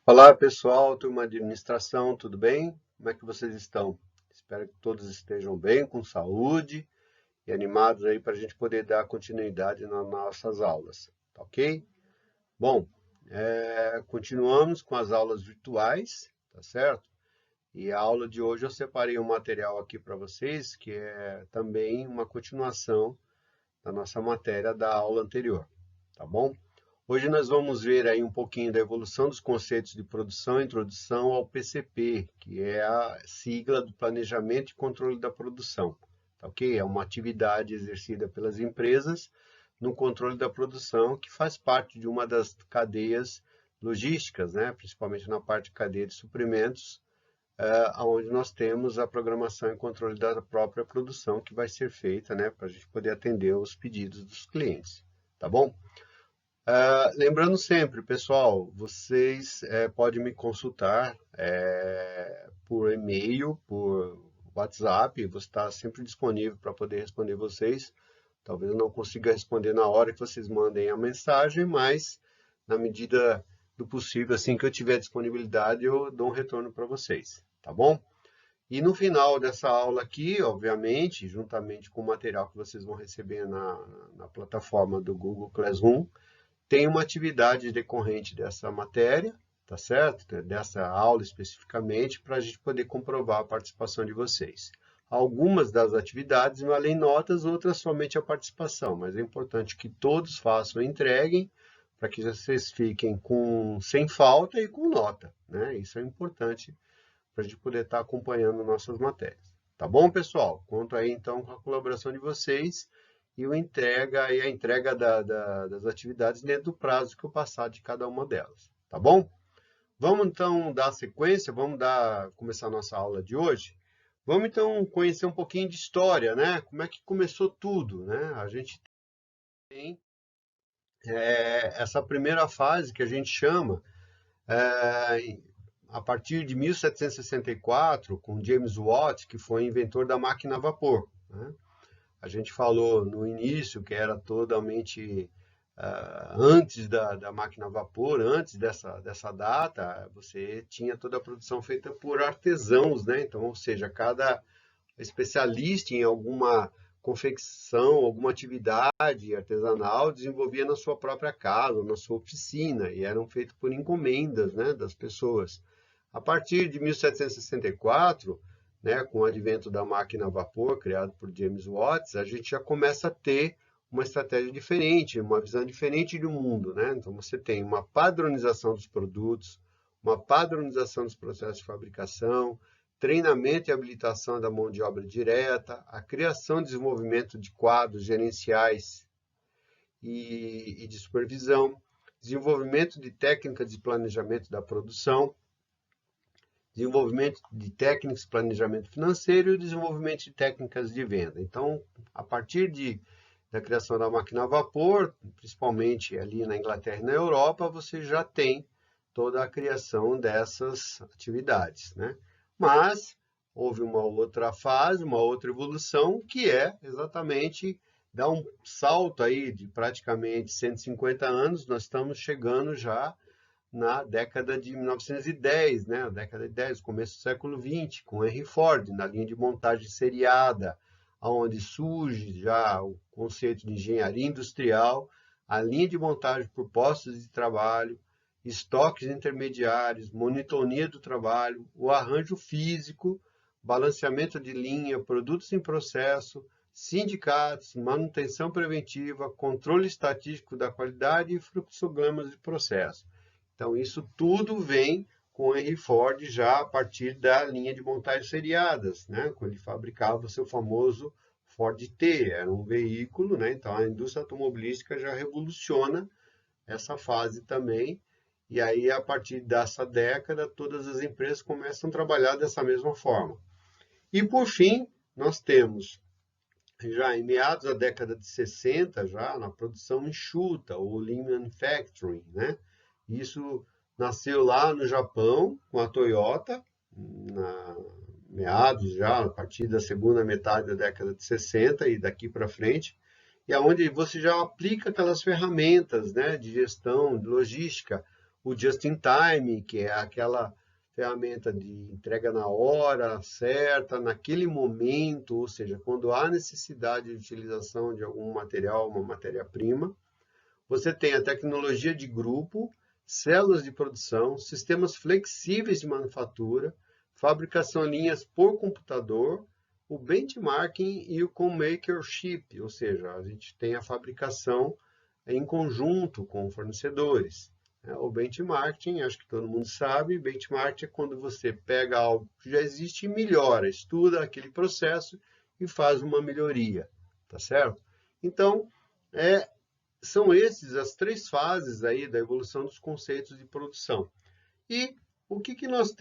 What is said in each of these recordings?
Olá pessoal, turma de administração, tudo bem? Como é que vocês estão? Espero que todos estejam bem, com saúde e animados aí para a gente poder dar continuidade nas nossas aulas, tá ok? Bom, continuamos com as aulas virtuais, tá certo? E a aula de hoje eu separei um material aqui para vocês que é também uma continuação da nossa matéria da aula anterior, tá bom? Hoje nós vamos ver aí um pouquinho da evolução dos conceitos de produção e introdução ao PCP, que é a sigla do Planejamento e Controle da Produção, tá ok? É uma atividade exercida pelas empresas no controle da produção, que faz parte de uma das cadeias logísticas, né? Principalmente na parte de cadeia de suprimentos, onde nós temos a programação e controle da própria produção que vai ser feita, né? Para a gente poder atender os pedidos dos clientes, tá bom? Lembrando sempre, pessoal, vocês podem me consultar por e-mail, por WhatsApp, vou estar sempre disponível para poder responder vocês. Talvez eu não consiga responder na hora que vocês mandem a mensagem, mas na medida do possível, assim que eu tiver disponibilidade, eu dou um retorno para vocês, tá bom? E no final dessa aula aqui, obviamente, juntamente com o material que vocês vão receber na plataforma do Google Classroom, tem uma atividade decorrente dessa matéria, tá certo? Dessa aula especificamente, para a gente poder comprovar a participação de vocês. Algumas das atividades valem notas, outras somente a participação, mas é importante que todos façam e entreguem, para que vocês fiquem sem falta e com nota, né? Isso é importante para a gente poder estar acompanhando nossas matérias. Tá bom, pessoal? Conto aí então com a colaboração de vocês e a entrega das atividades dentro do prazo que eu passar de cada uma delas. Tá bom? Vamos então dar sequência, começar a nossa aula de hoje. Vamos então conhecer um pouquinho de história, né? Como é que começou tudo, né? A gente tem essa primeira fase que a gente chama a partir de 1764, com James Watt, que foi inventor da máquina a vapor, né? A gente falou no início que era totalmente antes da máquina a vapor, antes dessa data, você tinha toda a produção feita por artesãos, né? Então, ou seja, cada especialista em alguma confecção, alguma atividade artesanal, desenvolvia na sua própria casa, na sua oficina, e eram feitos por encomendas, né, das pessoas. A partir de 1764, né, com o advento da máquina a vapor, criado por James Watt, a gente já começa a ter uma estratégia diferente, uma visão diferente do mundo, né? Então você tem uma padronização dos produtos, uma padronização dos processos de fabricação, treinamento e habilitação da mão de obra direta, a criação e desenvolvimento de quadros gerenciais e de supervisão, desenvolvimento de técnicas de planejamento da produção, desenvolvimento de técnicas de planejamento financeiro e desenvolvimento de técnicas de venda. Então, a partir da criação da máquina a vapor, principalmente ali na Inglaterra e na Europa, você já tem toda a criação dessas atividades, né? Mas houve uma outra fase, uma outra evolução, que é exatamente dar um salto aí de praticamente 150 anos, nós estamos chegando já na década de 1910, né? A década de 10, começo do século 20, com Henry Ford, na linha de montagem seriada, onde surge já o conceito de engenharia industrial, a linha de montagem por postos de trabalho, estoques intermediários, monitoria do trabalho, o arranjo físico, balanceamento de linha, produtos em processo, sindicatos, manutenção preventiva, controle estatístico da qualidade e fluxogramas de processo. Então, isso tudo vem com Henry Ford já a partir da linha de montagem seriadas, né? Quando ele fabricava o seu famoso Ford T, era um veículo, né? Então, a indústria automobilística já revoluciona essa fase também. E aí, a partir dessa década, todas as empresas começam a trabalhar dessa mesma forma. E, por fim, nós temos, já em meados da década de 60, já na produção enxuta, ou Lean Manufacturing, né? Isso nasceu lá no Japão, com a Toyota, na meados já, a partir da segunda metade da década de 60 e daqui para frente, e aonde você já aplica aquelas ferramentas, né, de gestão, de logística, o Just-in-Time, que é aquela ferramenta de entrega na hora certa, naquele momento, ou seja, quando há necessidade de utilização de algum material, uma matéria-prima. Você tem a tecnologia de grupo, células de produção, sistemas flexíveis de manufatura, fabricação em linhas por computador, o benchmarking e o co-makership, ou seja, a gente tem a fabricação em conjunto com fornecedores. O benchmarking, acho que todo mundo sabe, benchmarking é quando você pega algo que já existe e melhora, estuda aquele processo e faz uma melhoria, tá certo? Então, são esses as três fases aí da evolução dos conceitos de produção. E o que nós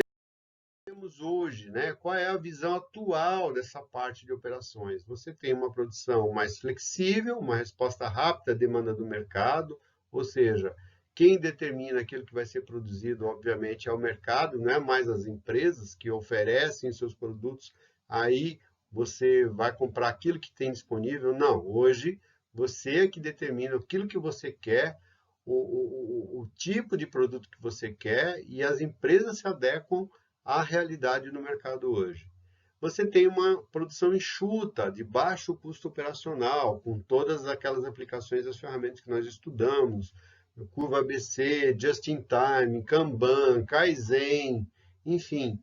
temos hoje, né? Qual é a visão atual dessa parte de operações? Você tem uma produção mais flexível, uma resposta rápida à demanda do mercado, ou seja, quem determina aquilo que vai ser produzido, obviamente, é o mercado, não é mais as empresas que oferecem seus produtos, aí você vai comprar aquilo que tem disponível. Não, hoje você é que determina aquilo que você quer, o tipo de produto que você quer, e as empresas se adequam à realidade no mercado hoje. Você tem uma produção enxuta, de baixo custo operacional, com todas aquelas aplicações das ferramentas que nós estudamos, curva ABC, Just-in-Time, Kanban, Kaizen, enfim,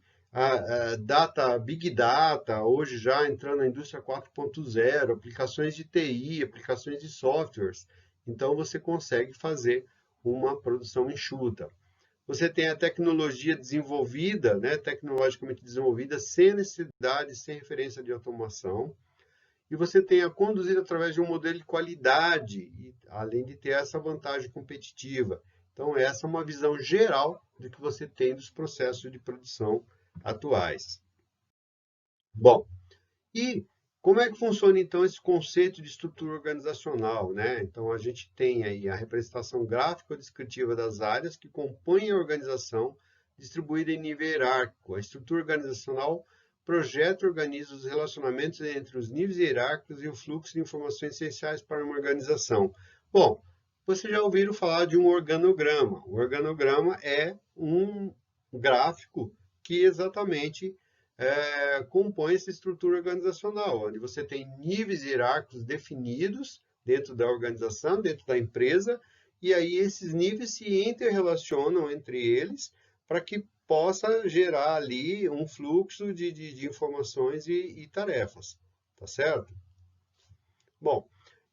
Big Data, hoje já entrando na indústria 4.0, aplicações de TI, aplicações de softwares. Então, você consegue fazer uma produção enxuta. Você tem a tecnologia desenvolvida, né, tecnologicamente desenvolvida, sem necessidade, sem referência de automação. E você tem a conduzida através de um modelo de qualidade, além de ter essa vantagem competitiva. Então, essa é uma visão geral do que você tem dos processos de produção atuais. Bom, e como é que funciona, então, esse conceito de estrutura organizacional, né? Então, a gente tem aí a representação gráfica descritiva das áreas que compõem a organização, distribuída em nível hierárquico. A estrutura organizacional projeta e organiza os relacionamentos entre os níveis hierárquicos e o fluxo de informações essenciais para uma organização. Bom, vocês já ouviram falar de um organograma. O organograma é um gráfico que exatamente compõe essa estrutura organizacional, onde você tem níveis hierárquicos definidos dentro da organização, dentro da empresa, e aí esses níveis se interrelacionam entre eles para que possa gerar ali um fluxo de informações e tarefas, tá certo? Bom,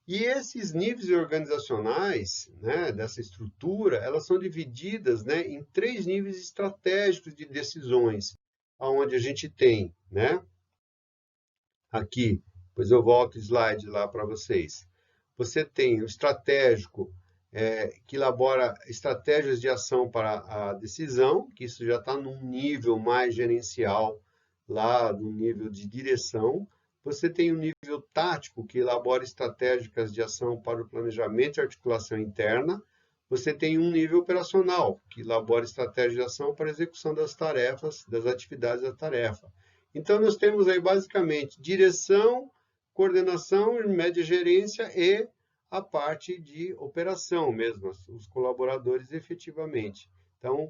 e esses níveis organizacionais, né, dessa estrutura, elas são divididas, né, em três níveis estratégicos de decisões, onde a gente tem, né, aqui, depois eu volto o slide lá para vocês. Você tem o estratégico, que elabora estratégias de ação para a decisão, que isso já está num nível mais gerencial, lá no nível de direção. Você tem o nível tático, que elabora estratégias de ação para o planejamento e articulação interna. Você tem um nível operacional, que elabora estratégias de ação para a execução das tarefas, das atividades da tarefa. Então, nós temos aí basicamente direção, coordenação, média gerência e a parte de operação mesmo, os colaboradores efetivamente. Então,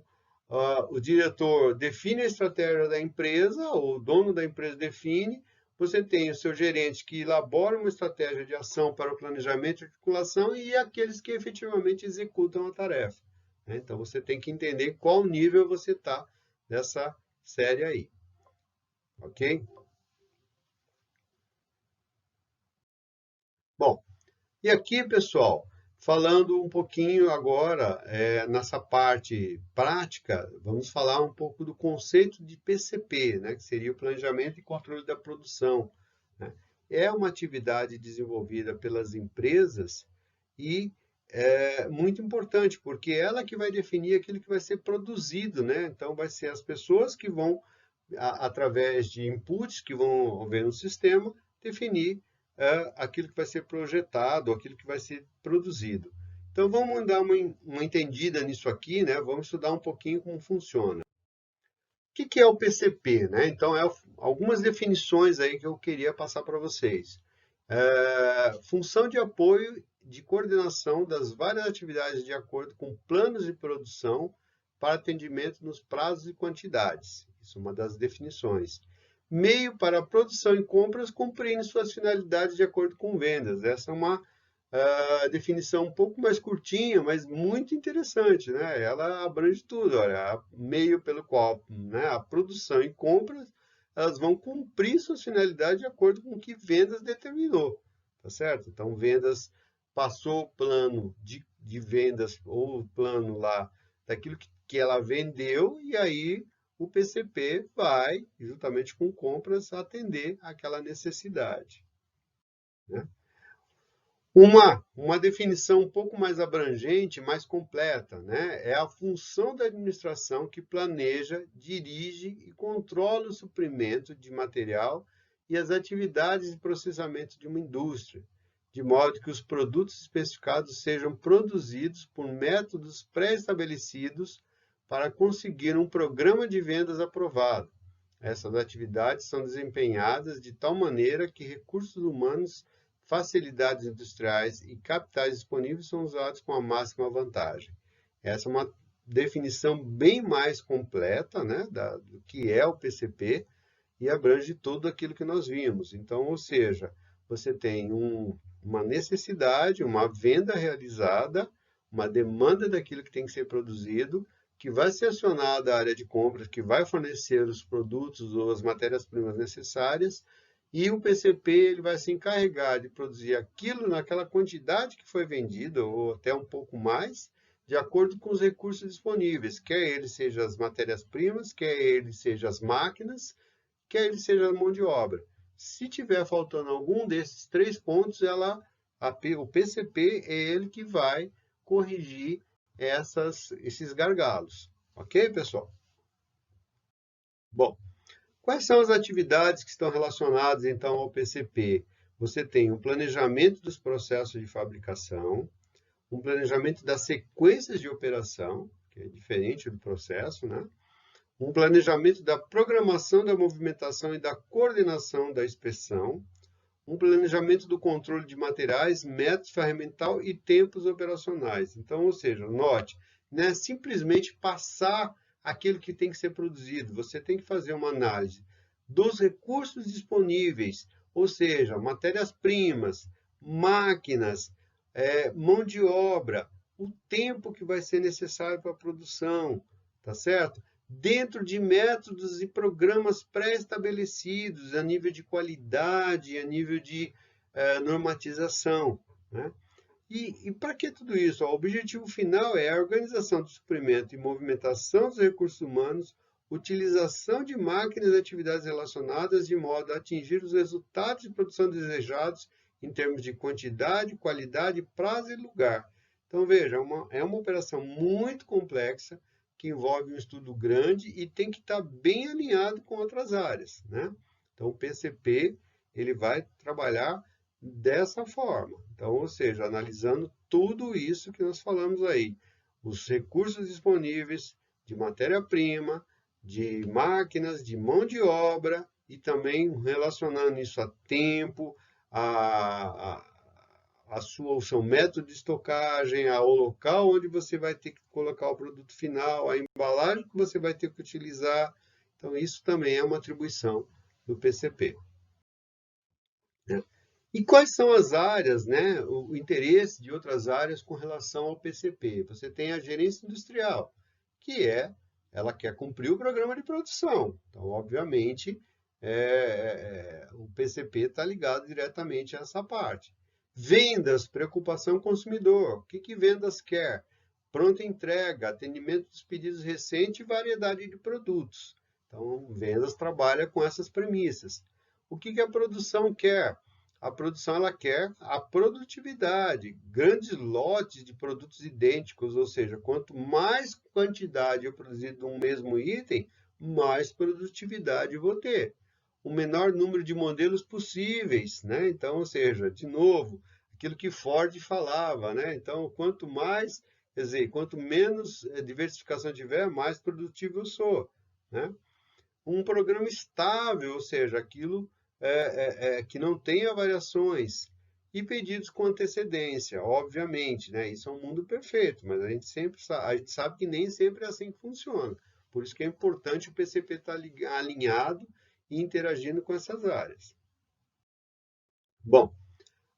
o diretor define a estratégia da empresa, ou o dono da empresa define, você tem o seu gerente que elabora uma estratégia de ação para o planejamento e articulação e aqueles que efetivamente executam a tarefa. Então, você tem que entender qual nível você está nessa série aí. Ok? Bom, e aqui, pessoal, falando um pouquinho agora, nessa parte prática, vamos falar um pouco do conceito de PCP, né, que seria o Planejamento e Controle da Produção, né? É uma atividade desenvolvida pelas empresas e é muito importante, porque ela que vai definir aquilo que vai ser produzido, né? Então, vai ser as pessoas que vão, através de inputs que vão haver no sistema, definir aquilo que vai ser projetado, aquilo que vai ser produzido. Então, vamos dar uma entendida nisso aqui, né? Vamos estudar um pouquinho como funciona. O que é o PCP, né? Então, algumas definições aí que eu queria passar para vocês. Função de apoio de coordenação das várias atividades de acordo com planos de produção para atendimento nos prazos e quantidades. Isso é uma das definições. Meio para a produção e compras cumprindo suas finalidades de acordo com vendas. Essa é uma definição um pouco mais curtinha, mas muito interessante, né? Ela abrange tudo, olha, meio pelo qual, né, a produção e compras, elas vão cumprir suas finalidades de acordo com o que vendas determinou, tá certo? Então, vendas passou o plano de vendas ou o plano lá daquilo que ela vendeu e aí o PCP vai, juntamente com compras, atender aquela necessidade, né? Uma definição um pouco mais abrangente, mais completa, né? É a função da administração que planeja, dirige e controla o suprimento de material e as atividades de processamento de uma indústria, de modo que os produtos especificados sejam produzidos por métodos pré-estabelecidos para conseguir um programa de vendas aprovado. Essas atividades são desempenhadas de tal maneira que recursos humanos, facilidades industriais e capitais disponíveis são usados com a máxima vantagem. Essa é uma definição bem mais completa, né, do que é o PCP e abrange tudo aquilo que nós vimos. Então, ou seja, você tem uma necessidade, uma venda realizada, uma demanda daquilo que tem que ser produzido, que vai ser acionada a área de compras, que vai fornecer os produtos ou as matérias-primas necessárias, e o PCP ele vai se encarregar de produzir aquilo naquela quantidade que foi vendida, ou até um pouco mais, de acordo com os recursos disponíveis, quer ele seja as matérias-primas, quer ele seja as máquinas, quer ele seja a mão de obra. Se tiver faltando algum desses 3 pontos, o PCP é ele que vai corrigir esses gargalos. Ok, pessoal? Bom, quais são as atividades que estão relacionadas, então, ao PCP? Você tem um planejamento dos processos de fabricação, um planejamento das sequências de operação, que é diferente do processo, né? Um planejamento da programação da movimentação e da coordenação da inspeção, um planejamento do controle de materiais, métodos ferramental e tempos operacionais. Então, ou seja, note, não é simplesmente passar aquilo que tem que ser produzido, você tem que fazer uma análise dos recursos disponíveis, ou seja, matérias-primas, máquinas, mão de obra, o tempo que vai ser necessário para a produção, tá certo? Dentro de métodos e programas pré-estabelecidos a nível de qualidade, a nível de normatização, né? E para que tudo isso? O objetivo final é a organização do suprimento e movimentação dos recursos humanos, utilização de máquinas e atividades relacionadas de modo a atingir os resultados de produção desejados em termos de quantidade, qualidade, prazo e lugar. Então, veja, é uma operação muito complexa, que envolve um estudo grande e tem que estar bem alinhado com outras áreas, né? Então, o PCP, ele vai trabalhar dessa forma. Então, ou seja, analisando tudo isso que nós falamos aí, os recursos disponíveis de matéria-prima, de máquinas, de mão de obra e também relacionando isso a tempo, o seu método de estocagem, ao local onde você vai ter que colocar o produto final, a embalagem que você vai ter que utilizar. Então, isso também é uma atribuição do PCP. Né? E quais são as áreas, né, o interesse de outras áreas com relação ao PCP? Você tem a gerência industrial, que ela quer cumprir o programa de produção. Então, obviamente, o PCP está ligado diretamente a essa parte. Vendas, preocupação consumidor. O que vendas quer? Pronta entrega, atendimento dos pedidos recentes e variedade de produtos. Então, vendas trabalha com essas premissas. O que a produção quer? A produção ela quer a produtividade, grandes lotes de produtos idênticos, ou seja, quanto mais quantidade eu produzir de um mesmo item, mais produtividade eu vou ter. O menor número de modelos possíveis, né? Então, ou seja, de novo, aquilo que Ford falava, né? Então, quanto mais, quer dizer, quanto menos diversificação tiver, mais produtivo eu sou, né? Um programa estável, ou seja, aquilo que não tenha variações. e pedidos com antecedência, obviamente, né? Isso é um mundo perfeito, mas a gente sabe que nem sempre é assim que funciona. Por isso que é importante o PCP estar alinhado e interagindo com essas áreas. Bom,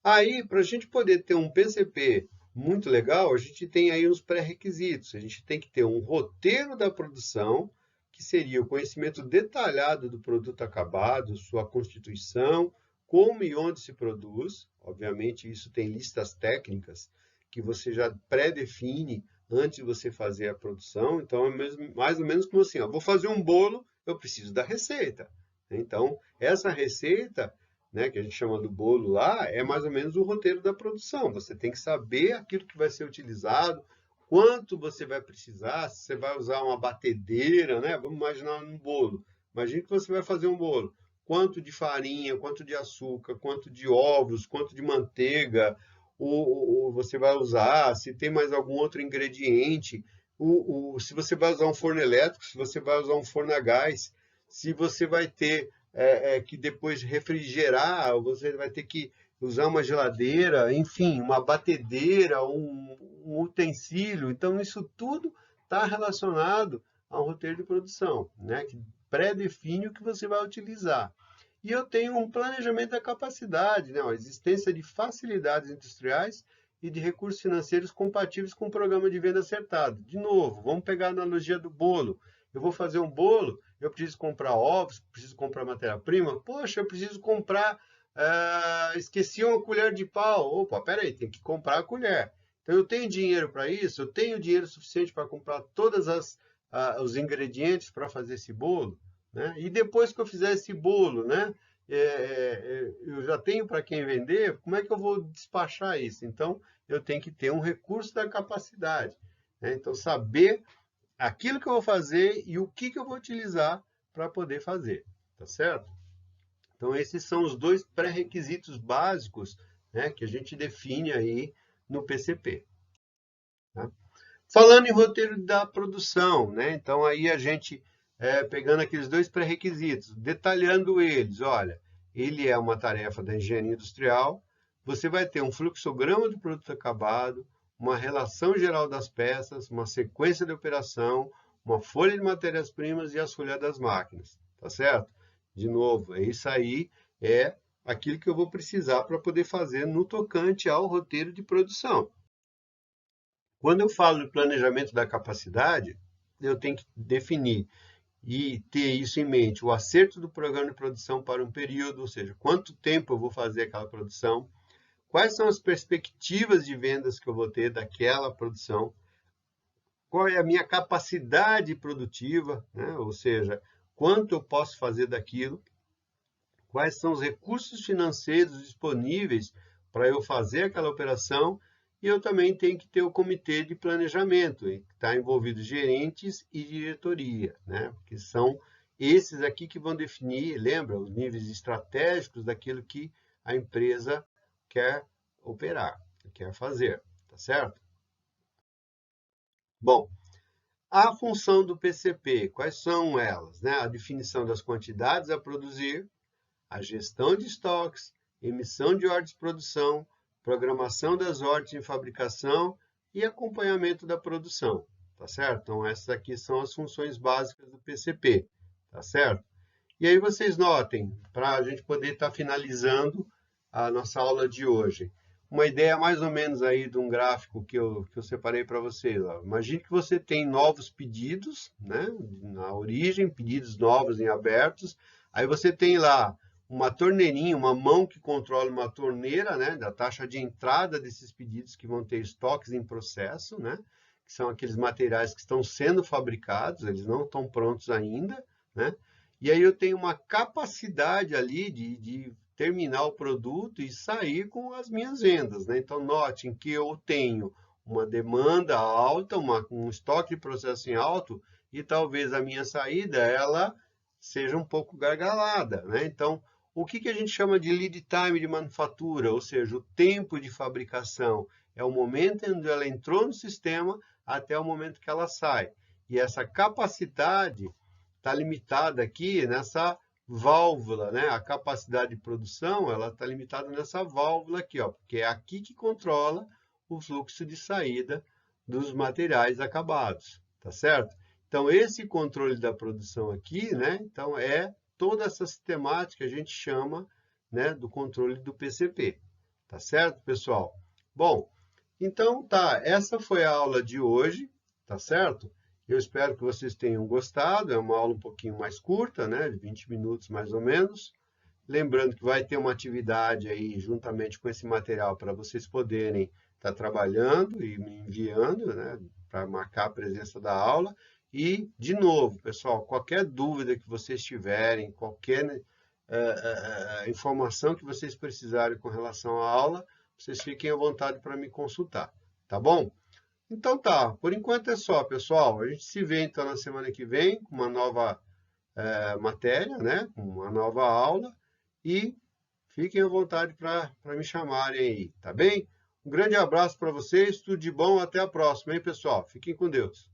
aí para a gente poder ter um PCP muito legal, a gente tem aí os pré-requisitos. A gente tem que ter um roteiro da produção, que seria o conhecimento detalhado do produto acabado, sua constituição, como e onde se produz. Obviamente, isso tem listas técnicas que você já pré-define antes de você fazer a produção. Então, é mais ou menos como assim, ó, vou fazer um bolo, eu preciso da receita. Então, essa receita, né, que a gente chama do bolo lá, é mais ou menos o roteiro da produção. Você tem que saber aquilo que vai ser utilizado, quanto você vai precisar, se você vai usar uma batedeira, né? Vamos imaginar um bolo. Imagine que você vai fazer um bolo. Quanto de farinha, quanto de açúcar, quanto de ovos, quanto de manteiga você vai usar, se tem mais algum outro ingrediente, se você vai usar um forno elétrico, se você vai usar um forno a gás, se você vai ter que depois refrigerar, você vai ter que usar uma geladeira, enfim, uma batedeira, um utensílio. Então, isso tudo está relacionado ao roteiro de produção, né? Que pré-define o que você vai utilizar. E eu tenho um planejamento da capacidade, né? A existência de facilidades industriais e de recursos financeiros compatíveis com o programa de venda acertado. De novo, vamos pegar a analogia do bolo. Eu vou fazer um bolo, eu preciso comprar ovos, preciso comprar matéria-prima. Poxa, eu preciso comprar. Esqueci uma colher de pau. Opa, peraí, tem que comprar a colher. Então, eu tenho dinheiro para isso? Eu tenho dinheiro suficiente para comprar todos os ingredientes para fazer esse bolo? Né? E depois que eu fizer esse bolo, né? Eu já tenho para quem vender, como é que eu vou despachar isso? Então, eu tenho que ter um recurso da capacidade. Né? Então, saber aquilo que eu vou fazer e o que eu vou utilizar para poder fazer, tá certo? Então, esses são os dois pré-requisitos básicos, né, que a gente define aí no PCP. Tá? Falando em roteiro da produção, né, então aí a gente, pegando aqueles dois pré-requisitos, detalhando eles, olha, ele é uma tarefa da engenharia industrial, você vai ter um fluxograma do produto acabado, uma relação geral das peças, uma sequência de operação, uma folha de matérias-primas e as folhas das máquinas, tá certo? De novo, isso aí é aquilo que eu vou precisar para poder fazer no tocante ao roteiro de produção. Quando eu falo de planejamento da capacidade, eu tenho que definir e ter isso em mente, o acerto do programa de produção para um período, ou seja, quanto tempo eu vou fazer aquela produção, quais são as perspectivas de vendas que eu vou ter daquela produção, qual é a minha capacidade produtiva, né? Ou seja, quanto eu posso fazer daquilo, quais são os recursos financeiros disponíveis para eu fazer aquela operação, e eu também tenho que ter o comitê de planejamento, que está envolvido gerentes e diretoria, né? Que são esses aqui que vão definir, lembra, os níveis estratégicos daquilo que a empresa quer operar, quer fazer, tá certo? Bom, a função do PCP, quais são elas? Né? A definição das quantidades a produzir, a gestão de estoques, emissão de ordens de produção, programação das ordens de fabricação e acompanhamento da produção, tá certo? Então, essas aqui são as funções básicas do PCP, tá certo? E aí vocês notem, para a gente poder estar finalizando a nossa aula de hoje, uma ideia mais ou menos aí de um gráfico que eu separei para vocês. Ó. Imagine que você tem novos pedidos, né? Na origem, pedidos novos em abertos. Aí você tem lá uma torneirinha, uma mão que controla uma torneira, né? Da taxa de entrada desses pedidos que vão ter estoques em processo, né? Que são aqueles materiais que estão sendo fabricados, eles não estão prontos ainda, né? E aí eu tenho uma capacidade ali de terminar o produto e sair com as minhas vendas, né? Então, notem que eu tenho uma demanda alta, um estoque de processo em alto, e talvez a minha saída ela seja um pouco gargalada, né? Então, o que a gente chama de lead time de manufatura, ou seja, o tempo de fabricação, é o momento em que ela entrou no sistema até o momento que ela sai. E essa capacidade está limitada aqui nessa válvula, né? A capacidade de produção, ela está limitada nessa válvula aqui, ó, porque é aqui que controla o fluxo de saída dos materiais acabados, tá certo? Então, esse controle da produção aqui, né? Então, é toda essa sistemática que a gente chama, né, do controle do PCP, tá certo, pessoal? Bom, então tá, essa foi a aula de hoje, tá certo? Eu espero que vocês tenham gostado, é uma aula um pouquinho mais curta, né, de 20 minutos mais ou menos. Lembrando que vai ter uma atividade aí juntamente com esse material para vocês poderem estar trabalhando e me enviando, né, para marcar a presença da aula. E, de novo, pessoal, qualquer dúvida que vocês tiverem, qualquer informação que vocês precisarem com relação à aula, vocês fiquem à vontade para me consultar, tá bom? Então tá, por enquanto é só, pessoal. A gente se vê então na semana que vem com uma nova matéria, né? Com uma nova aula. E fiquem à vontade para me chamarem aí, tá bem? Um grande abraço para vocês, tudo de bom, até a próxima, hein, pessoal? Fiquem com Deus.